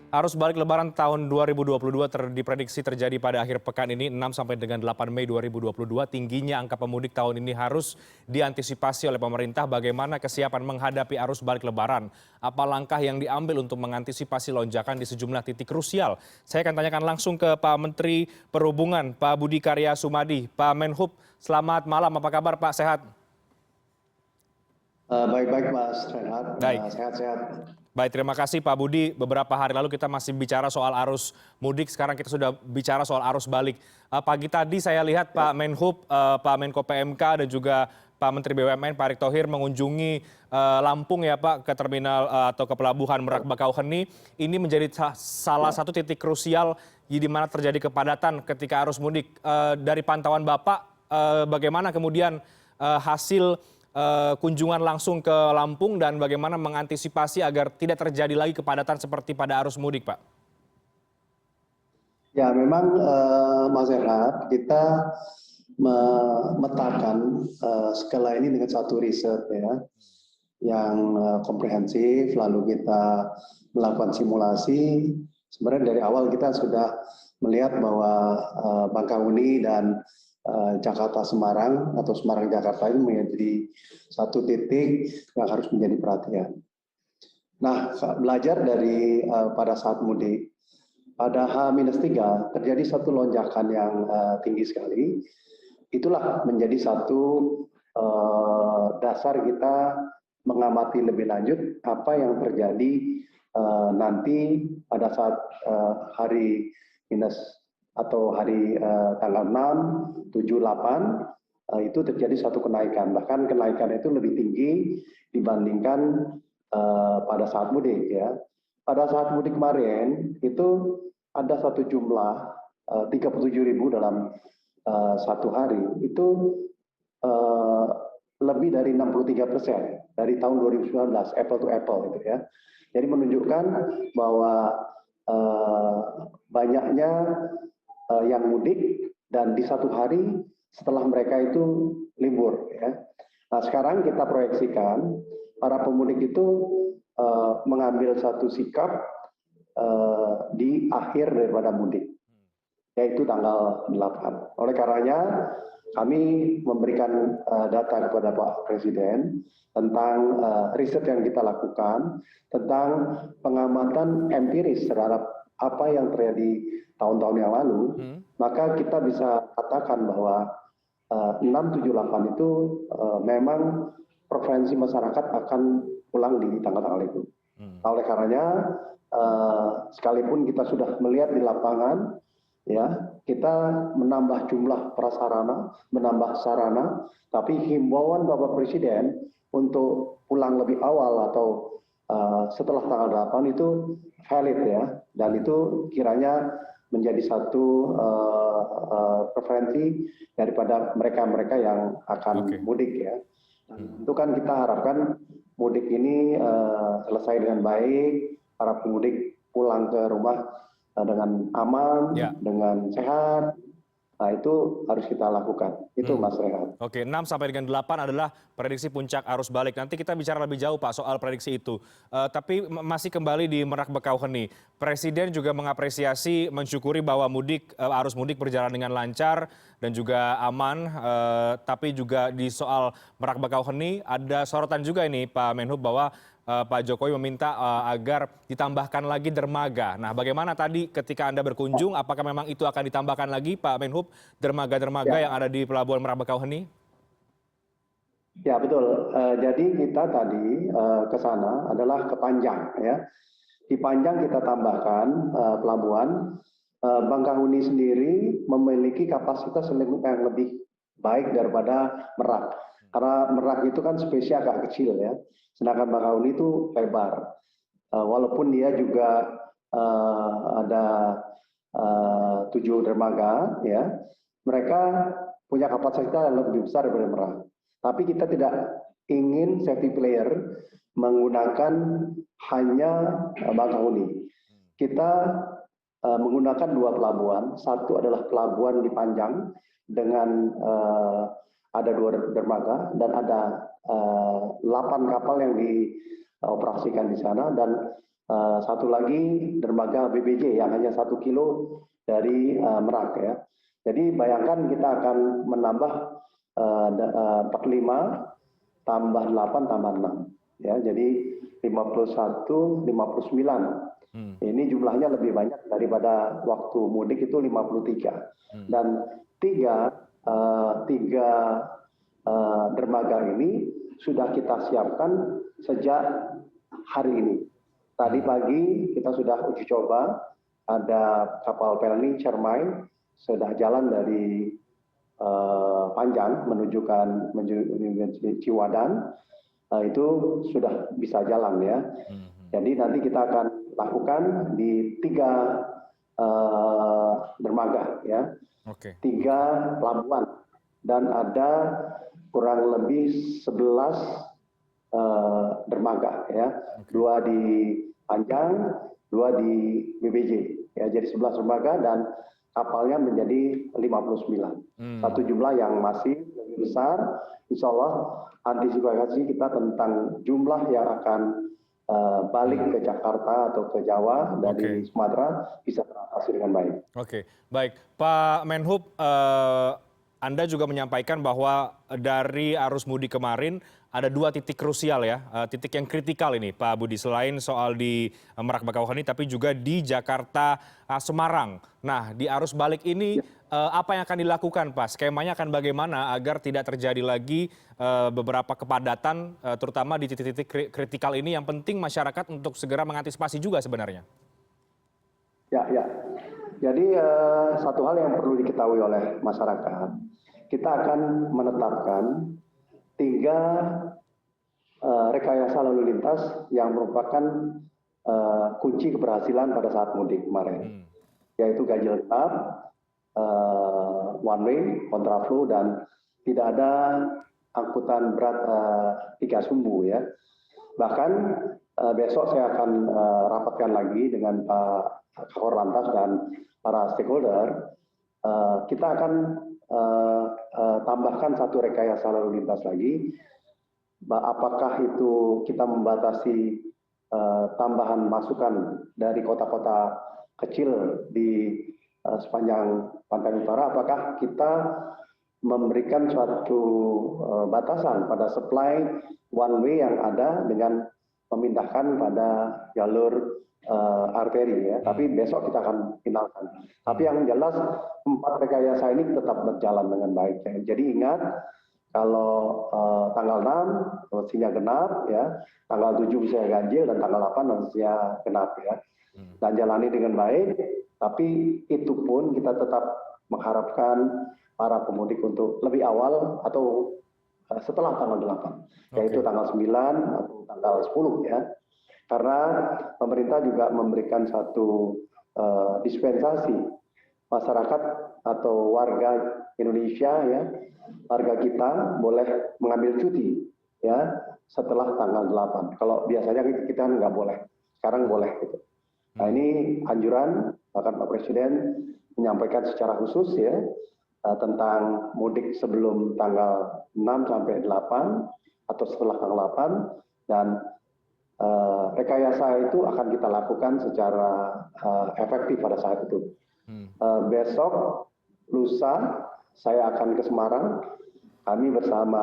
Arus balik Lebaran tahun 2022 diprediksi terjadi pada akhir pekan ini 6 sampai dengan 8 Mei 2022. Tingginya angka pemudik tahun ini harus diantisipasi oleh pemerintah. Bagaimana kesiapan menghadapi arus balik Lebaran? Apa langkah yang diambil untuk mengantisipasi lonjakan di sejumlah titik krusial? Saya akan tanyakan langsung ke Pak Menteri Perhubungan, Pak Budi Karya Sumadi. Pak Menhub, selamat malam. Apa kabar Pak? Sehat? Baik-baik Mas Renhat, Baik. sehat-sehat. Baik, terima kasih Pak Budi. Beberapa hari lalu kita masih bicara soal arus mudik, sekarang kita sudah bicara soal arus balik. Pagi tadi saya lihat Pak Menhub, Pak Menko PMK dan juga Pak Menteri BUMN Pak Erick Thohir mengunjungi Lampung ya Pak, ke terminal atau ke pelabuhan Merak Bakauheni. Ini menjadi salah satu titik krusial di mana terjadi kepadatan ketika arus mudik. Dari pantauan Bapak, bagaimana kemudian hasil kunjungan langsung ke Lampung dan bagaimana mengantisipasi agar tidak terjadi lagi kepadatan seperti pada arus mudik, Pak? Ya, memang Mas Renhat, kita memetakan skala ini dengan satu riset ya, yang komprehensif, lalu kita melakukan simulasi. Sebenarnya dari awal kita sudah melihat bahwa Bakauheni dan Jakarta Semarang atau Semarang Jakarta ini menjadi satu titik yang harus menjadi perhatian. Nah, belajar dari pada saat mudik, pada H-3 terjadi satu lonjakan yang tinggi sekali. Itulah menjadi satu dasar kita mengamati lebih lanjut apa yang terjadi nanti pada saat hari minus atau hari tanggal 6, 7, 8 itu terjadi satu kenaikan. Bahkan kenaikan itu lebih tinggi dibandingkan pada saat mudik ya. Pada saat mudik kemarin itu ada satu jumlah 37.000 dalam satu hari. Itu lebih dari 63% dari tahun 2019, apple to apple gitu ya. Jadi menunjukkan bahwa banyaknya yang mudik dan di satu hari setelah mereka itu libur ya. Nah, sekarang kita proyeksikan para pemudik itu mengambil satu sikap di akhir daripada mudik, yaitu tanggal 8. Oleh karenanya kami memberikan data kepada Pak Presiden tentang riset yang kita lakukan, tentang pengamatan empiris terhadap apa yang terjadi tahun-tahun yang lalu, maka kita bisa katakan bahwa 6, 7, 8 itu memang preferensi masyarakat akan pulang di tanggal-tanggal itu. Oleh karenanya, sekalipun kita sudah melihat di lapangan, ya kita menambah jumlah prasarana, menambah sarana, tapi himbauan Bapak Presiden untuk pulang lebih awal atau setelah tanggal 8 itu valid ya, dan itu kiranya menjadi satu preferensi daripada mereka-mereka yang akan mudik ya. Itu kan kita harapkan mudik ini selesai dengan baik, para pemudik pulang ke rumah dengan aman, dengan sehat. Nah, itu harus kita lakukan. Itu Mas Rehan. Oke, 6 sampai dengan 8 adalah prediksi puncak arus balik. Nanti kita bicara lebih jauh Pak soal prediksi itu. Tapi masih kembali di Merak Bakauheni. Presiden juga mengapresiasi, mensyukuri bahwa arus mudik berjalan dengan lancar dan juga aman. Tapi juga di soal Merak Bakauheni ada sorotan juga ini Pak Menhub bahwa Pak Jokowi meminta agar ditambahkan lagi dermaga. Nah, bagaimana tadi ketika Anda berkunjung, apakah memang itu akan ditambahkan lagi Pak Menhub, dermaga-dermaga yang ada di Pelabuhan Merak Bakauheni? Ya, betul. Jadi kita tadi ke sana adalah ke Panjang ya. Di Panjang kita tambahkan pelabuhan. Bakauheni sendiri memiliki kapasitas yang lebih baik daripada Merak. Karena Merak itu kan spesies agak kecil ya. Sedangkan Bakauheni itu lebar. Walaupun dia juga ada 7 dermaga ya. Mereka punya kapasitas yang lebih besar daripada Merak. Tapi kita tidak ingin safety player menggunakan hanya Bakauheni. Kita menggunakan 2 pelabuhan. Satu adalah pelabuhan di Panjang dengan ada 2 dermaga dan ada 8 kapal yang dioperasikan di sana, dan satu lagi dermaga BBJ yang hanya 1 kilo dari Merak ya. Jadi bayangkan kita akan menambah 45 tambah 8 tambah 6 ya. Jadi 51, 59. Ini jumlahnya lebih banyak daripada waktu mudik itu 53. Dan tiga dermaga ini sudah kita siapkan sejak hari ini. Tadi pagi kita sudah uji coba, ada kapal Pelni Cermai sudah jalan dari Panjang menuju Ciwadan, itu sudah bisa jalan ya. Jadi nanti kita akan lakukan di 3 dermaga ya, 3 pelabuhan, dan ada kurang lebih 11 dermaga ya, 2 di Panjang, 2 di BBJ ya, jadi 11 dermaga dan kapalnya menjadi 59. Satu jumlah yang masih lebih besar. Insya Allah antisipasi kita tentang jumlah yang akan balik ke Jakarta atau ke Jawa dari Sumatera bisa teratasi dengan baik. Oke, baik. Pak Menhub, Anda juga menyampaikan bahwa dari arus mudik kemarin ada 2 titik krusial ya, titik yang kritikal ini Pak Budi, selain soal di Merak Bakauheni tapi juga di Jakarta Semarang. Nah, di arus balik ini apa yang akan dilakukan Pak? Skemanya akan bagaimana agar tidak terjadi lagi beberapa kepadatan terutama di titik-titik kritikal ini, yang penting masyarakat untuk segera mengantisipasi juga sebenarnya. Ya. Jadi satu hal yang perlu diketahui oleh masyarakat, kita akan menetapkan 3 rekayasa lalu lintas yang merupakan kunci keberhasilan pada saat mudik kemarin, yaitu ganjil genap, one way, kontraflow, dan tidak ada angkutan berat 3 sumbu ya. Bahkan besok saya akan rapatkan lagi dengan Pak Kakor Lantas dan para stakeholder. Kita akan tambahkan 1 rekayasa lalu lintas lagi. Apakah itu kita membatasi tambahan masukan dari kota-kota kecil di sepanjang pantai utara, apakah kita memberikan suatu batasan pada supply one way yang ada dengan memindahkan pada jalur arteri ya. Tapi besok kita akan finalkan. Tapi yang jelas 4 rekayasa ini tetap berjalan dengan baik ya. Jadi ingat, kalau tanggal 6 mestinya genap ya, tanggal 7 bisa ganjil, dan tanggal 8 mestinya genap ya. Dan jalani dengan baik, tapi itu pun kita tetap mengharapkan para pemudik untuk lebih awal atau setelah tanggal 8, yaitu tanggal 9 atau tanggal 10 ya. Karena pemerintah juga memberikan satu dispensasi masyarakat atau warga Indonesia ya, warga kita boleh mengambil cuti ya setelah tanggal 8. Kalau biasanya kita nggak boleh, sekarang boleh gitu. Nah ini anjuran, bahkan Pak Presiden menyampaikan secara khusus ya tentang mudik sebelum tanggal 6 sampai 8 atau setelah tanggal 8, dan rekayasa itu akan kita lakukan secara efektif pada saat itu. Besok, lusa, saya akan ke Semarang. Kami bersama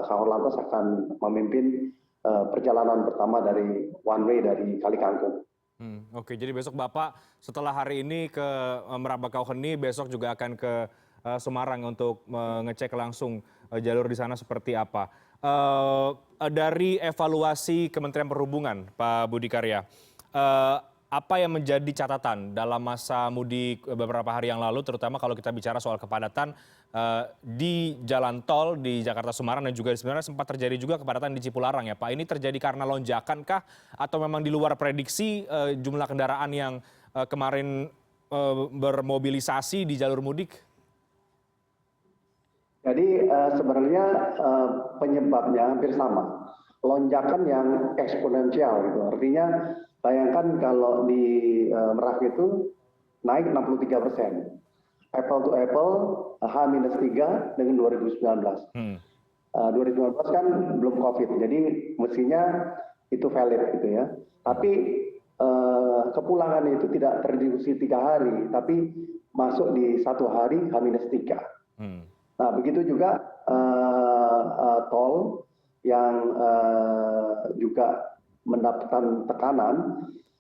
Kakor Lantas akan memimpin perjalanan pertama dari one way dari Kali Kangkung. Oke, jadi besok Bapak setelah hari ini ke Merak Bakauheni, besok juga akan ke Semarang untuk mengecek langsung jalur di sana seperti apa. Dari evaluasi Kementerian Perhubungan, Pak Budi Karya, apa yang menjadi catatan dalam masa mudik beberapa hari yang lalu, terutama kalau kita bicara soal kepadatan di jalan tol di Jakarta Semarang, dan juga sebenarnya sempat terjadi juga kepadatan di Cipularang ya Pak. Ini terjadi karena lonjakan kah atau memang di luar prediksi jumlah kendaraan yang kemarin bermobilisasi di jalur mudik? Jadi sebenarnya penyebabnya hampir sama. Lonjakan yang eksponensial gitu. Artinya bayangkan kalau di Merak itu naik 63%. Apple to apple H-3 dengan 2019. 2019 kan belum COVID, jadi mestinya itu valid gitu ya. Tapi kepulangan itu tidak terdiskusi 3 hari, tapi masuk di 1 hari H-3. Nah, begitu juga tol yang juga mendapatkan tekanan.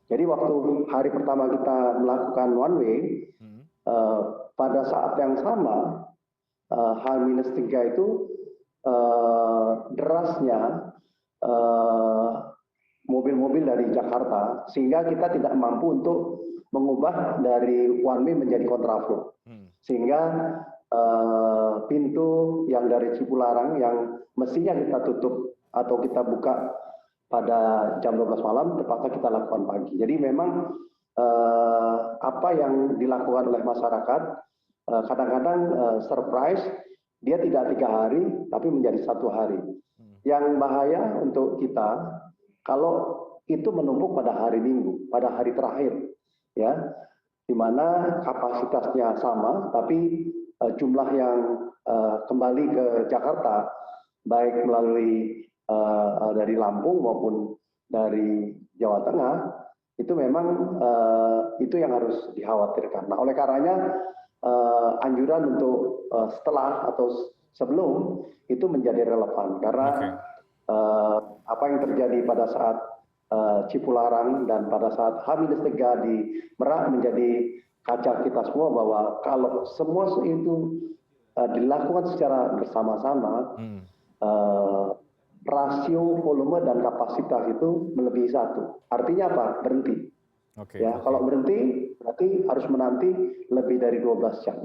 Jadi waktu hari pertama kita melakukan one way, pada saat yang sama H-3 itu derasnya mobil-mobil dari Jakarta, sehingga kita tidak mampu untuk mengubah dari one way menjadi kontraflow. Sehingga pintu yang dari Cipularang yang mestinya kita tutup atau kita buka pada jam 12 malam, terpaksa kita lakukan pagi. Jadi memang apa yang dilakukan oleh masyarakat kadang-kadang surprise, dia tidak 3 hari, tapi menjadi 1 hari. Yang bahaya untuk kita, kalau itu menumpuk pada hari Minggu, pada hari terakhir, ya, di mana kapasitasnya sama, tapi jumlah yang kembali ke Jakarta, baik melalui dari Lampung maupun dari Jawa Tengah, itu memang itu yang harus dikhawatirkan. Nah, oleh karenanya anjuran untuk setelah atau sebelum itu menjadi relevan, karena apa yang terjadi pada saat Cipularang dan pada saat H-3 di Merak menjadi kaca kita semua, bahwa kalau semua itu dilakukan secara bersama-sama, rasio volume dan kapasitas itu melebihi 1. Artinya apa? Berhenti. Kalau berhenti berarti harus menanti lebih dari 12 jam.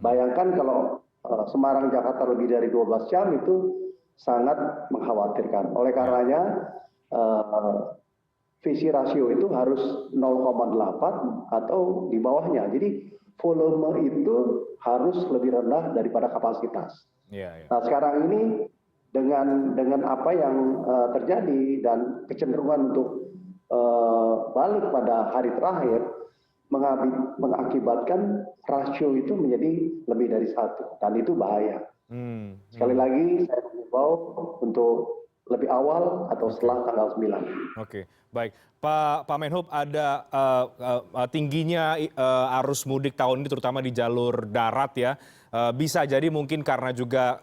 Bayangkan kalau Semarang Jakarta lebih dari 12 jam, itu sangat mengkhawatirkan. Oleh karenanya visi rasio itu harus 0,8 atau di bawahnya. Jadi volume itu harus lebih rendah daripada kapasitas. Nah, sekarang ini dengan apa yang terjadi dan kecenderungan untuk balik pada hari terakhir, mengakibatkan rasio itu menjadi lebih dari 1, dan itu bahaya. Sekali lagi saya mengimbau untuk lebih awal atau setelah tanggal 9. Oke, baik. Pak Menhub, ada tingginya arus mudik tahun ini terutama di jalur darat ya. Bisa jadi mungkin karena juga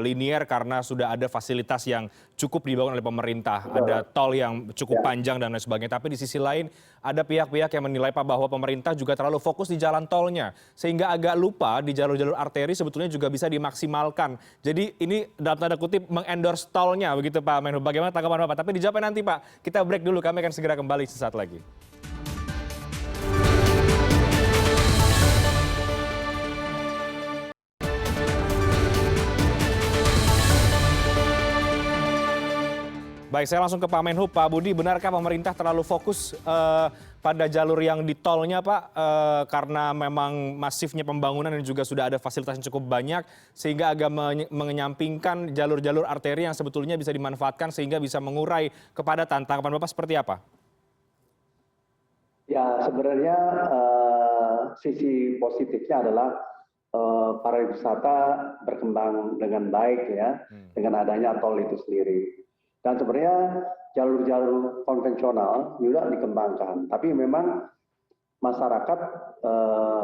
linier, karena sudah ada fasilitas yang cukup dibangun oleh pemerintah. Ada tol yang cukup panjang dan lain sebagainya. Tapi di sisi lain ada pihak-pihak yang menilai Pak bahwa pemerintah juga terlalu fokus di jalan tolnya. Sehingga agak lupa di jalur-jalur arteri sebetulnya juga bisa dimaksimalkan. Jadi ini dalam tanda kutip mengendorse tolnya begitu Pak Menhub. Bagaimana tanggapan Bapak? Tapi dijawabnya nanti Pak. Kita break dulu, kami akan segera kembali sesaat lagi. Baik, saya langsung ke Pak Menhub. Pak Budi, benarkah pemerintah terlalu fokus pada jalur yang di tolnya, Pak? Karena memang masifnya pembangunan dan juga sudah ada fasilitas yang cukup banyak, sehingga agak menyampingkan jalur-jalur arteri yang sebetulnya bisa dimanfaatkan sehingga bisa mengurai kepadatan. Tanggapan Bapak seperti apa? Ya, sebenarnya sisi positifnya adalah pariwisata berkembang dengan baik ya, dengan adanya tol itu sendiri. Dan sebenarnya jalur-jalur konvensional juga dikembangkan, tapi memang masyarakat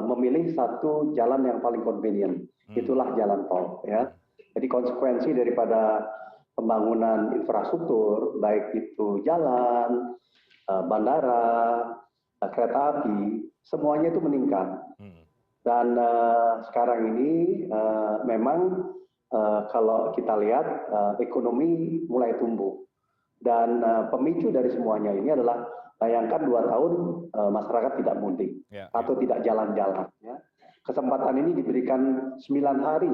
memilih satu jalan yang paling convenient, itulah jalan tol ya. Jadi konsekuensi daripada pembangunan infrastruktur, baik itu jalan, bandara, kereta api, semuanya itu meningkat. Dan sekarang ini memang kalau kita lihat ekonomi mulai tumbuh, dan pemicu dari semuanya ini adalah bayangkan 2 tahun masyarakat tidak mudik atau tidak jalan-jalan. Ya. Kesempatan ini diberikan 9 hari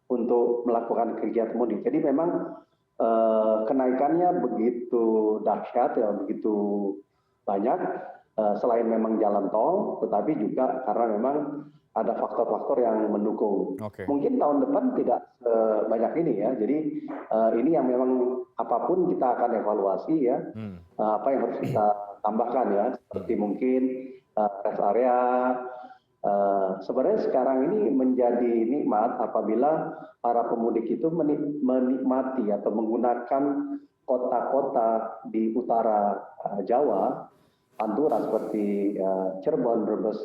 untuk melakukan kegiatan mudik. Jadi memang kenaikannya begitu dahsyat ya, begitu banyak. Selain memang jalan tol, tetapi juga karena memang ada faktor-faktor yang mendukung. Mungkin tahun depan tidak banyak ini ya. Jadi ini yang memang apapun kita akan evaluasi ya. Apa yang harus kita tambahkan ya. Seperti mungkin rest area. Sebenarnya sekarang ini menjadi nikmat apabila para pemudik itu menikmati atau menggunakan kota-kota di utara Jawa Pantura seperti Cirebon, Brebes,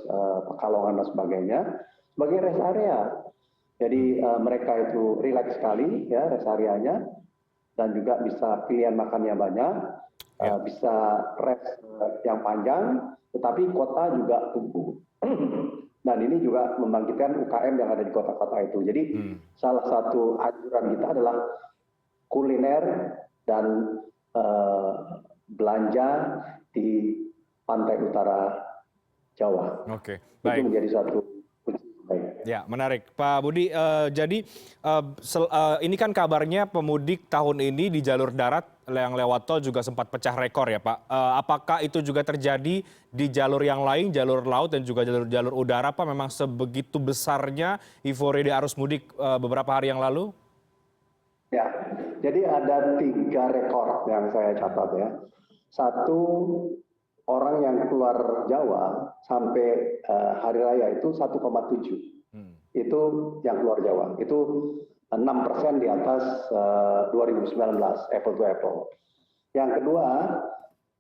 Pekalongan dan sebagainya sebagai rest area. Jadi mereka itu rileks sekali ya rest areanya dan juga bisa pilihan makannya banyak, bisa rest yang panjang, tetapi kota juga tumbuh. Dan ini juga membangkitkan UKM yang ada di kota-kota itu. Jadi salah satu anjuran kita adalah kuliner dan belanja di pantai utara Jawa. Oke, Itu baik. menjadi satu kunci. Ya, menarik. Pak Budi, jadi ini kan kabarnya pemudik tahun ini di jalur darat yang lewat tol juga sempat pecah rekor ya Pak. Apakah itu juga terjadi di jalur yang lain, jalur laut dan juga jalur udara Pak? Memang sebegitu besarnya euforia di arus mudik beberapa hari yang lalu? Ya, jadi ada 3 rekor yang saya catat ya. Satu, orang yang keluar Jawa sampai hari raya itu 1,7. Itu yang keluar Jawa. Itu 6% di atas 2019, apple to apple. Yang kedua,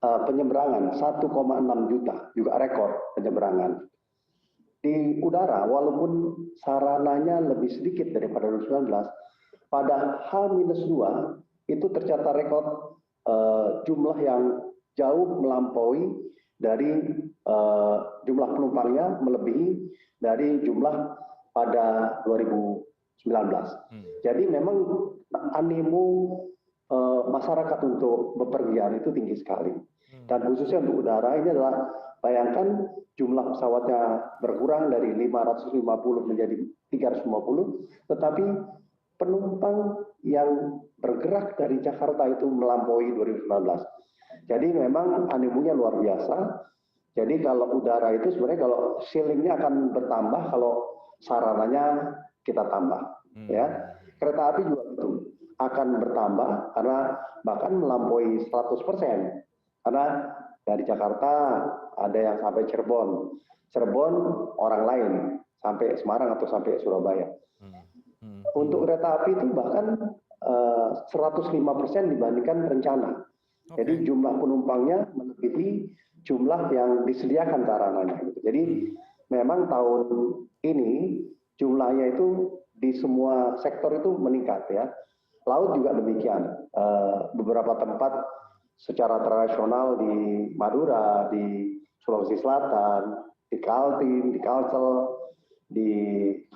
penyeberangan 1,6 juta, juga rekor penyeberangan. Di udara, walaupun sarananya lebih sedikit daripada 2019, pada H-2 itu tercatat rekor jumlah yang jauh melampaui dari jumlah penumpangnya melebihi dari jumlah pada 2019. Jadi memang animo masyarakat untuk bepergian itu tinggi sekali. Dan khususnya untuk udara ini adalah bayangkan jumlah pesawatnya berkurang dari 550 menjadi 350, tetapi penumpang yang bergerak dari Jakarta itu melampaui 2019. Jadi memang animonya luar biasa. Jadi kalau udara itu sebenarnya kalau ceilingnya akan bertambah kalau sarananya kita tambah. Ya, kereta api juga itu akan bertambah karena bahkan melampaui 100%. Karena dari Jakarta ada yang sampai Cirebon, Cirebon orang lain sampai Semarang atau sampai Surabaya. Untuk kereta api itu bahkan 105% dibandingkan rencana. Jadi jumlah penumpangnya melebihi jumlah yang disediakan sarananya. Jadi memang tahun ini jumlahnya itu di semua sektor itu meningkat ya. Laut juga demikian. Beberapa tempat secara tradisional di Madura, di Sulawesi Selatan, di Kaltim, di Kalsel, di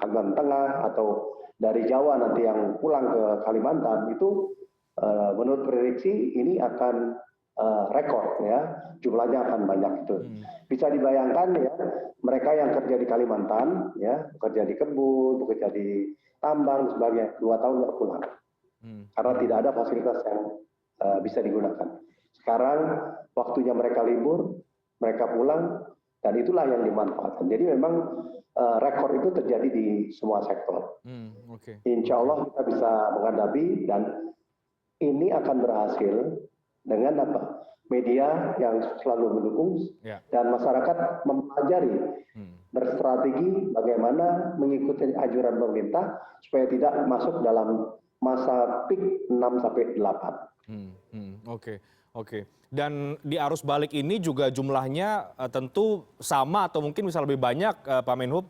Kalimantan Tengah atau dari Jawa nanti yang pulang ke Kalimantan itu menurut prediksi ini akan rekor ya, jumlahnya akan banyak itu. Bisa dibayangkan ya, mereka yang kerja di Kalimantan ya, bekerja di kebun, bekerja di tambang sebagainya, 2 tahun nggak pulang. Karena tidak ada fasilitas yang bisa digunakan. Sekarang waktunya mereka libur, mereka pulang, dan itulah yang dimanfaatkan. Jadi memang rekor itu terjadi di semua sektor. Insya Allah kita bisa menghadapi dan ini akan berhasil dengan apa? Media yang selalu mendukung dan masyarakat mempelajari berstrategi bagaimana mengikuti anjuran pemerintah supaya tidak masuk dalam masa peak 6-8. Oke. Dan di arus balik ini juga jumlahnya tentu sama atau mungkin bisa lebih banyak Pak Menhub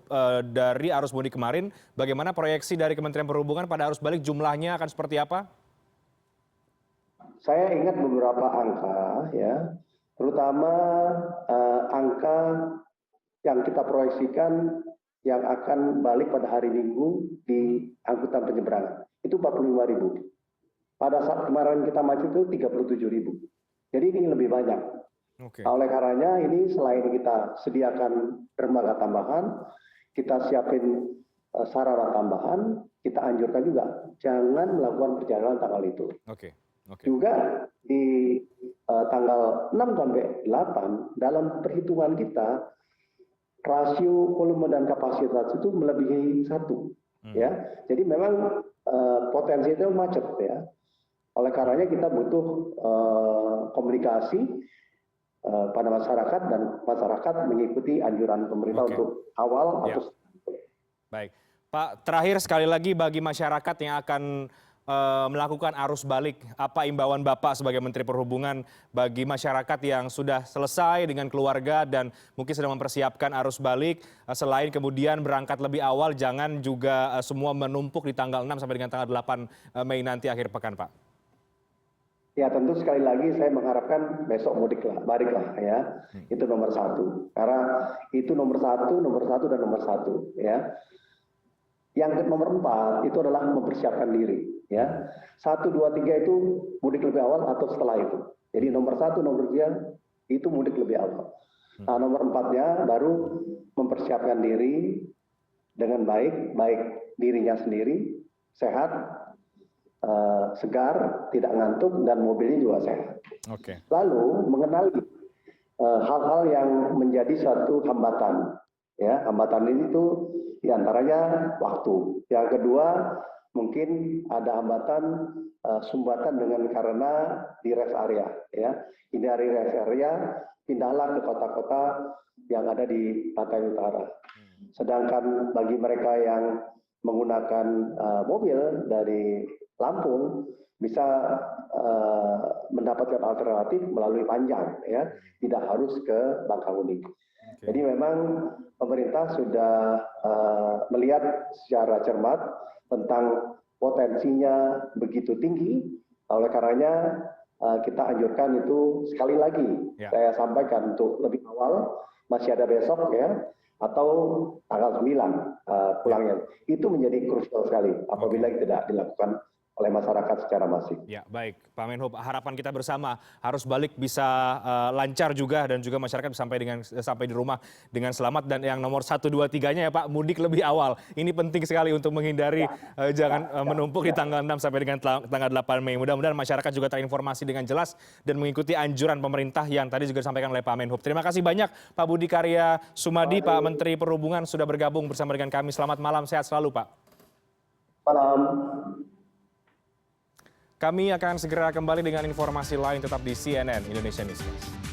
dari arus mudik kemarin. Bagaimana proyeksi dari Kementerian Perhubungan pada arus balik jumlahnya akan seperti apa? Saya ingat beberapa angka ya, terutama angka yang kita proyeksikan yang akan balik pada hari Minggu di angkutan penyeberangan. Itu 45.000. Pada saat kemarin kita maju itu 37.000. Jadi ini lebih banyak. Nah, oleh karenanya ini selain kita sediakan dermaga tambahan, kita siapin sarana tambahan, kita anjurkan juga jangan melakukan perjalanan tanggal itu. Juga di tanggal 6 sampai 8 dalam perhitungan kita rasio volume dan kapasitas itu melebihi 1 ya. Jadi memang potensi itu macet ya. Oleh karenanya kita butuh komunikasi pada masyarakat dan masyarakat mengikuti anjuran pemerintah untuk awal atau Baik. Pak, terakhir sekali lagi bagi masyarakat yang akan melakukan arus balik. Apa imbauan Bapak sebagai Menteri Perhubungan bagi masyarakat yang sudah selesai dengan keluarga dan mungkin sedang mempersiapkan arus balik, selain kemudian berangkat lebih awal, jangan juga semua menumpuk di tanggal 6 sampai dengan tanggal 8 Mei nanti akhir pekan, Pak? Ya tentu sekali lagi saya mengharapkan besok mudik lah, balik lah ya. Itu nomor satu. Karena itu nomor satu dan nomor satu ya. Yang nomor 4 itu adalah mempersiapkan diri ya. 1, 2, 3 itu mudik lebih awal atau setelah itu. Jadi nomor 1, nomor 3 itu mudik lebih awal. Nah, nomor 4-nya baru mempersiapkan diri dengan baik dirinya sendiri, sehat, segar, tidak ngantuk, dan mobilnya juga sehat. Oke. Lalu mengenali hal-hal yang menjadi suatu hambatan. Ya, hambatan ini tuh diantaranya waktu. Yang kedua, mungkin ada hambatan sumbatan dengan karena di rest area. Ya, ini dari rest area pindahlah ke kota-kota yang ada di pantai utara. Sedangkan bagi mereka yang menggunakan mobil dari Lampung bisa mendapatkan alternatif melalui Panjang, ya, tidak harus ke Bangkahuni. Jadi memang pemerintah sudah melihat secara cermat tentang potensinya begitu tinggi, oleh karenanya kita anjurkan itu sekali lagi saya sampaikan untuk lebih awal, masih ada besok ya, atau tanggal 9 pulangnya. Itu menjadi krusial sekali apabila tidak dilakukan oleh masyarakat secara masif. Ya, baik, Pak Menhub. Harapan kita bersama arus balik bisa lancar juga dan juga masyarakat sampai di rumah dengan selamat. Dan yang nomor 1, 2, 3-nya ya Pak, mudik lebih awal. Ini penting sekali untuk menghindari jangan menumpuk di tanggal 6 sampai dengan tanggal 8 Mei. Mudah-mudahan masyarakat juga terinformasi dengan jelas dan mengikuti anjuran pemerintah yang tadi juga disampaikan oleh Pak Menhub. Terima kasih banyak Pak Budi Karya Sumadi, Pak Menteri Perhubungan sudah bergabung bersama dengan kami. Selamat malam, sehat selalu Pak. Malam. Kami akan segera kembali dengan informasi lain tetap di CNN Indonesia Newscast.